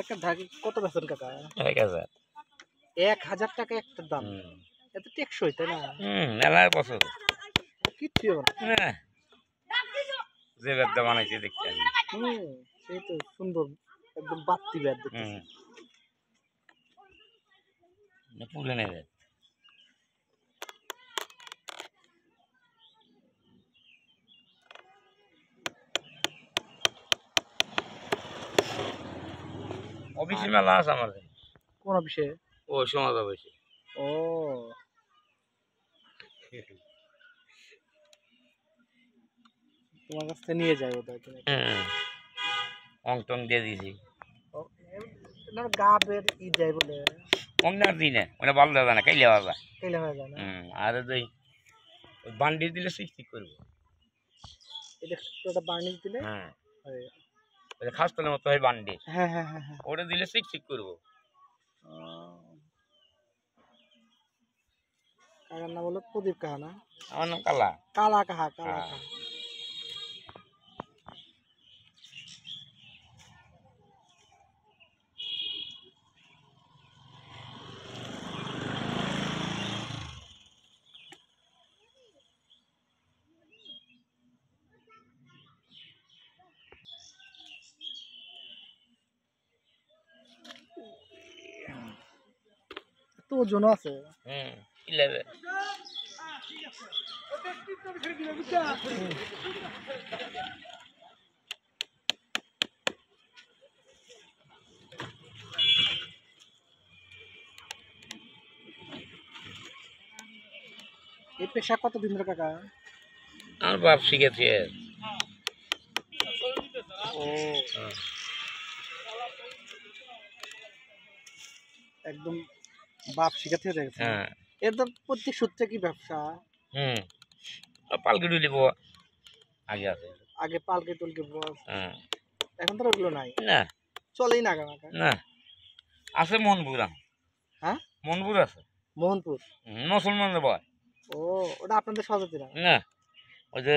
একটা ঢাকি কত বেচেন কাকা? 1000 1000 টাকা একটা দাম। এত টেকসই তাই না? মেলায় বছর কিচ্ছু হবে না। যে বেদটা বানাইছে দেখছেন। সেই তো সুন্দর একদম বাত্তি ব্যাট দেখতেছি। পুরানে বেদ। অফিসে মেলা আছে আমাদের। কোন অফিসে? ও সমাজ অফিসে। ও তোমার কাছ থেকে নিয়ে যায় ওটা কিনে। অংটং দিয়ে দিয়েছি। না গাবের ই যায় বলে। অংনার দিনে ওটা ভালো দাদা না কাইলে বাবা। কেলে হয়ে যায় না? আর ওই বান্ডি দিলে ঠিক করবো। এটা একটা বার্নিশ দিলে ওই খাস তোলের মতো হয় বান্ডি। হ্যাঁ হ্যাঁ হ্যাঁ হ্যাঁ ওটা দিলে ঠিক করবো। কাকার নাম হলো প্রদীপ কাহা না? আমার নাম কালা। কালা কাহা কালা কাহা। তো ওজন আছে। 11 এই পেশা কতদিন ধরে কাকা? আমার বাপ শিখেছে। ও একদম বাপ শিখাতে দেখছে। এর তো প্রত্যেক সূত্রে কি ব্যবসা? পালকি ডুলি আগে আছে। আগে পালকে টুলকে এখন তো ওগুলো নাই। না চলেই না কাকা। না আছে মনপুর। হ্যাঁ মনপুর আছে। মোহনপুর মুসলমানদের বয়। ও ওটা আপনাদের সজাতি না? না ওই যে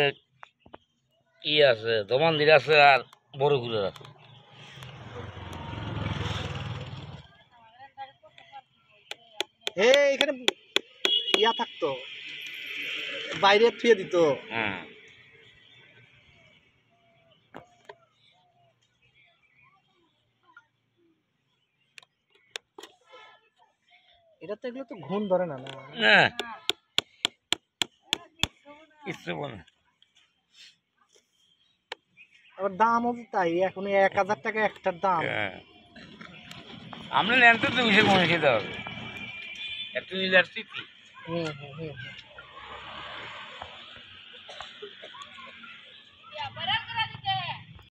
ই আছে দমানদির আছে আর বড়গুলোর আছে। হে এখানে ইয়া থাকতো বাইরে থুয়ে দিত। এটা তো এগুলো তো ঘুম ধরে না। না না কিছু বলে। আবার দামও তো তাই এখন 1000 টাকা একটার দাম। আমরা নেন তো 200 কমে খেতে হবে। একটু নিলে আর স্মৃতি।